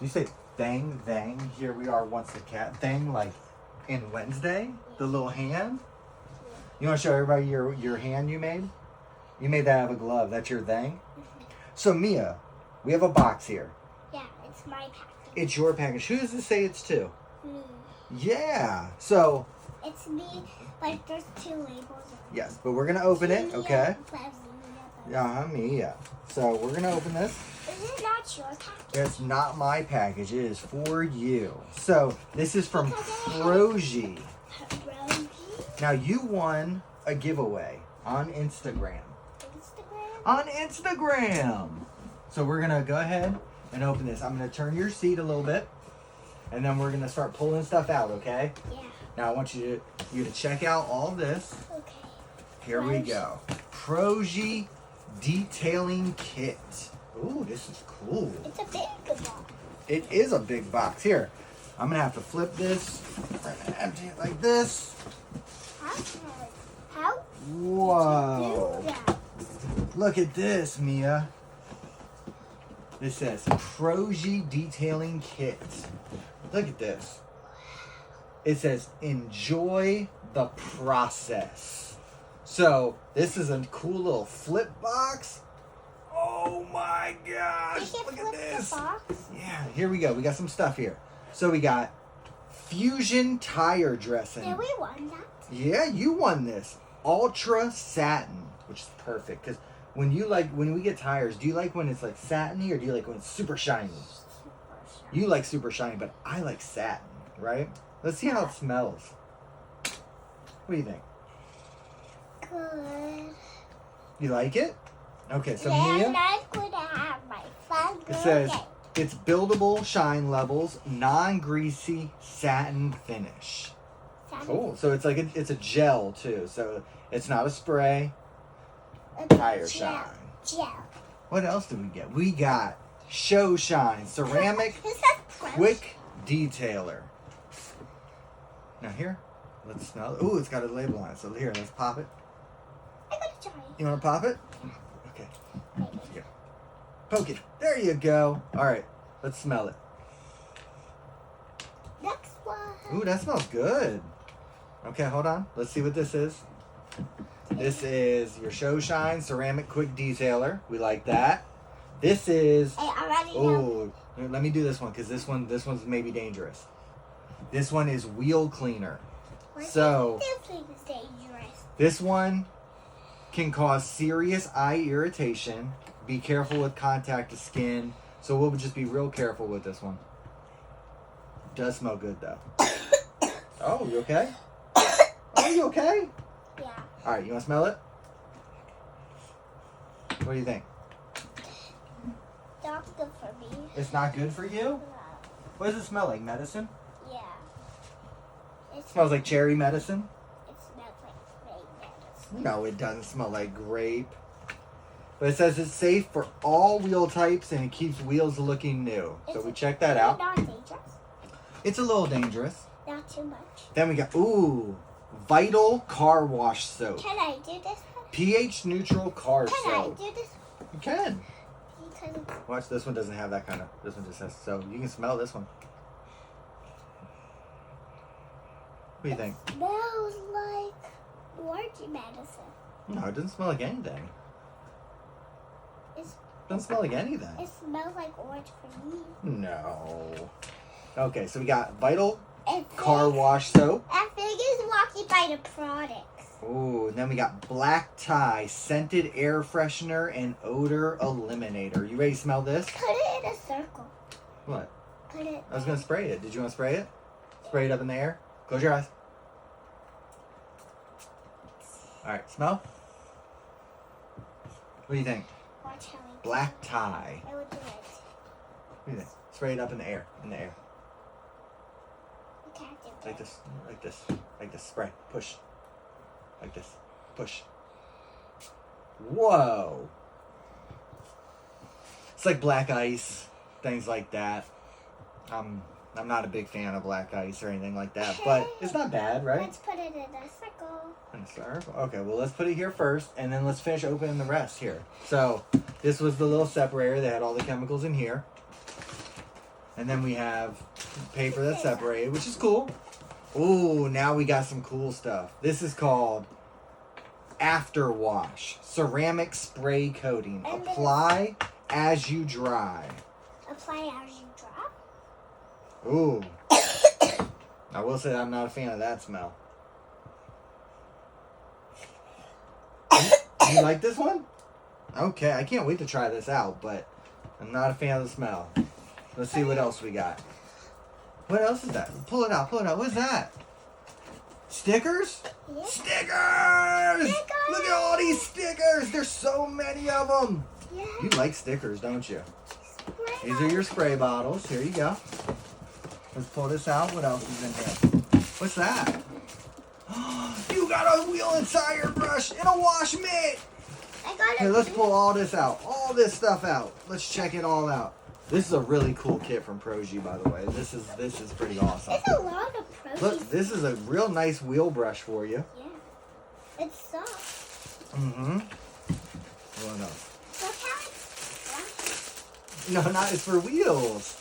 you say thang, thang? Here we are once a cat thing, like in Wednesday? The little hand? You want to show everybody your hand you made? You made that out of a glove. That's your thing? So, Mia, we have a box here. Yeah, it's my package. It's your package. Who does it say it's to? Me. Yeah. So. It's me, but there's 2 labels. Yes, but we're going to open it, okay? Yeah. Mia. So, we're going to open this. Is it not your package? It's not my package. It is for you. So, this is from Projé. Now, you won a giveaway on Instagram. On Instagram. So, we're going to go ahead and open this. I'm going to turn your seat a little bit. And then we're going to start pulling stuff out, okay? Yeah. Now, I want you to check out all this. Okay. Here we go. Projé Detailing Kit. Ooh, this is cool. It's a big box. It is a big box. Here, I'm going to have to flip this. I'm going to empty it like this. How? Whoa. Do that? Look at this, Mia. This says Projé Detailing Kit. Look at this. It says, enjoy the process. So, this is a cool little flip box. Oh my gosh, look at this. The box? Yeah, here we go. We got some stuff here. So we got Fusion Tire Dressing. Did we won that? Yeah, you won this. Ultra Satin, which is perfect. Because when we get tires, do you like when it's like satiny or do you like when it's super shiny? You like super shiny, but I like satin, right? Let's see how it smells. What do you think? Good. You like it? Okay, so yeah, Mia, I'm not going to have my fun it girl says day. it's buildable shine levels, non-greasy satin finish. Cool. So it's like it's a gel too. So it's not a spray. Tire shine. Gel. What else did we get? We got Show Shine ceramic quick detailer. Now here, let's smell it. Ooh, it's got a label on it. So here, let's pop it. I'm going to try it. You want to pop it? Okay. Here. Poke it. There you go. All right. Let's smell it. Next one. Ooh, that smells good. Okay, hold on. Let's see what this is. This is your Show Shine ceramic quick detailer. We like that. This is. Hey, I already know. Oh, let me do this one because this one's maybe dangerous. This one is wheel cleaner. So This is dangerous. this one can cause serious eye irritation. Be careful with contact to skin. So we'll just be real careful with this one. Does smell good though. Oh, you okay? Are you okay? Yeah. All right, you want to smell it? What do you think? Not good for me. It's not good for you? What does it smell like? Medicine? Yeah. It smells like cherry medicine? It smells like grape medicine. No, it doesn't smell like grape. But it says it's safe for all wheel types and it keeps wheels looking new. So we checked that out. Not dangerous. It's a little dangerous. Not too much. Then we got, Vital Car Wash Soap. Can I do this one? pH neutral car Can soap. I do this You can. one? Because Watch, this one doesn't have that kind of, this one just has soap. You can smell this one. What do you think? it smells like orange medicine. No, it doesn't smell like anything. It's, It doesn't smell like anything. it smells like orange for me. No. Okay, so we got Vital And Car Wash Soap. I think it's walking by the products. Ooh, and then we got Black Tie Scented Air Freshener and Odor Eliminator. You ready to smell this? Put it in a circle. What? Put it. I was going to spray it. Did you want to spray it? Spray it up in the air? Close your eyes. Alright, smell? What do you think? Watch how I Black Tie. I will do it. What do you think? Spray it up in the air. In the air. You can't do it. Like this. Like this. Like this. Spray. Push. Like this. Push. Whoa. It's like black ice. Things like that. I'm not a big fan of black ice or anything like that. But it's not bad, right? Let's put it in a circle. In a circle? Okay, well, let's put it here first. And then let's finish opening the rest here. So, this was the little separator that had all the chemicals in here. And then we have paper that's separated, which is cool. Ooh, now we got some cool stuff. This is called After Wash. Ceramic spray coating. Apply as you dry. Apply as you dry? Ooh. I will say I'm not a fan of that smell. You like this one? Okay, I can't wait to try this out, but I'm not a fan of the smell. Let's see what else we got. What else is that? Pull it out, pull it out. What's that? Stickers? Yeah. Stickers! Look at all these stickers! There's so many of them. Yeah. You like stickers, don't you? Spray These are your spray bottles. Here you go. Let's pull this out. What else is in here? What's that? You got a wheel and tire brush and a wash mitt. I got Hey, let's pull all this out. All this stuff out. Let's check it all out. This is a really cool kit from Projé, by the way. This is pretty awesome. It's a lot of Projé. Look, this is a real nice wheel brush for you. Yeah. It's soft. Mm-hmm. What else? Look how it's No, not it's for wheels.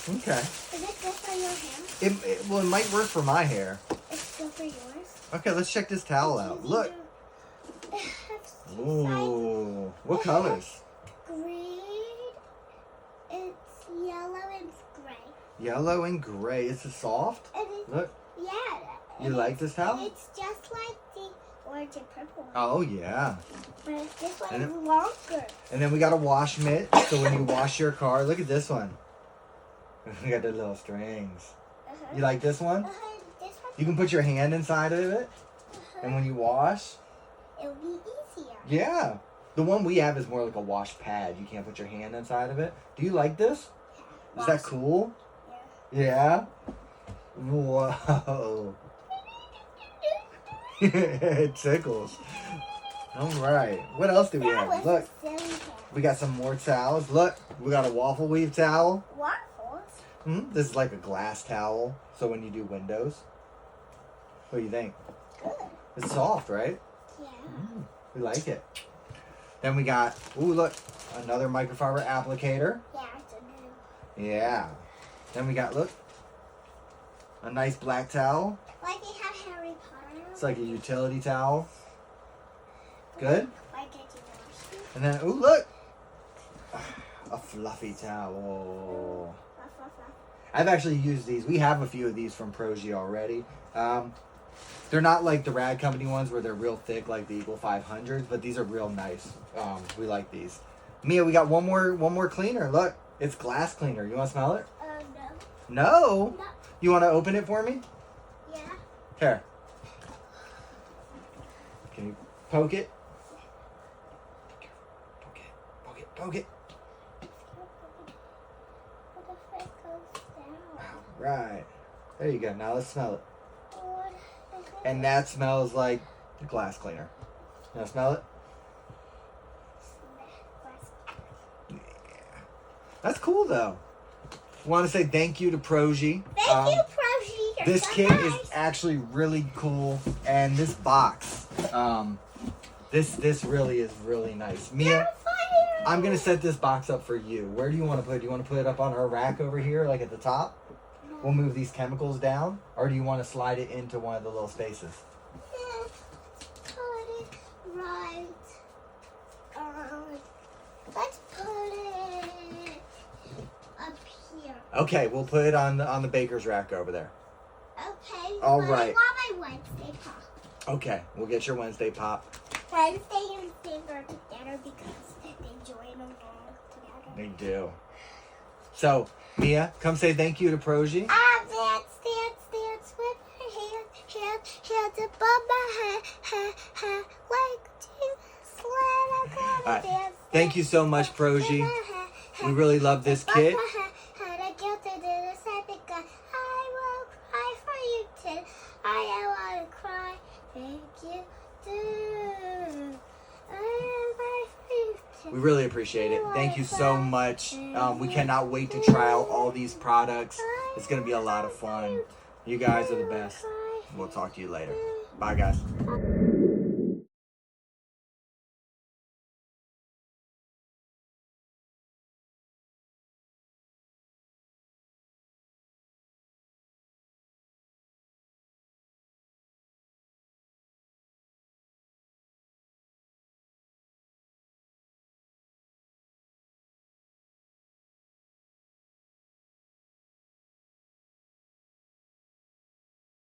Okay. Is it good for your hair? Well, it might work for my hair. It's good for yours. Okay, let's check this towel out. Look. Ooh. What colors? Green. It's yellow and gray. Yellow and gray. Is it soft? And it's, Look. yeah. You like this towel? It's just like the orange and purple one. Oh, yeah. But this one And is longer. And then we got a wash mitt. So when you wash your car, look at this one. We got the little strings. You like this one? This one. You can put your hand inside of it. And when you wash, It'll be easier. yeah. The one we have is more like a wash pad. You can't put your hand inside of it. Do you like this? Is that cool? Yeah. Yeah? Whoa. It tickles. All right. What else do we That have? was Look, a silly cat. we got some more towels. Look, we got a waffle weave towel. Waffles? This is like a glass towel. So when you do windows. What do you think? Good. It's soft, right? Yeah. We like it. Then we got, ooh, look, another microfiber applicator. Yeah, it's a new. Yeah. Then we got, look, a nice black towel. Like they have Harry Potter. It's like a utility towel. Good. Why did you wash it? And then, ooh, look, a fluffy towel. Fluff, fluff, fluff. I've actually used these. We have a few of these from Projé already. They're not like the Rad Company ones where they're real thick like the Eagle 500s, but these are real nice. We like these. Mia, we got one more cleaner. Look, it's glass cleaner. You want to smell it? No. No. No. You want to open it for me? Yeah. Here. Can you poke it? Poke it. Poke it. Poke it. What if it goes down? Right. There you go. Now let's smell it. What if it And that smells like the glass cleaner. You want to smell it? smells? That's cool though. Want to say thank you to Projé. Thank you, Projé. You're This so kit nice. is actually really cool, and this box, this really is really nice. Mia, You're fire. I'm gonna set this box up for you. Where do you want to put it? Do you want to put it up on our rack over here, like at the top? We'll move these chemicals down, or do you want to slide it into one of the little spaces? Put it right. Let's put it up here. Okay, we'll put it on the baker's rack over there. Okay. All but right. I want my Wednesday pop. Okay, we'll get your Wednesday pop. Wednesday and Thursday are together because they join along together. They do. So, Mia, come say thank you to Projé. Dance with my hands above my head, like Jesus, when I'm gonna dance. Thank you so much, Projé. We really love this kit. I want to cry. Thank you, too. We really appreciate it. Thank you so much. We cannot wait to try out all these products. It's going to be a lot of fun. You guys are the best. We'll talk to you later. Bye, guys.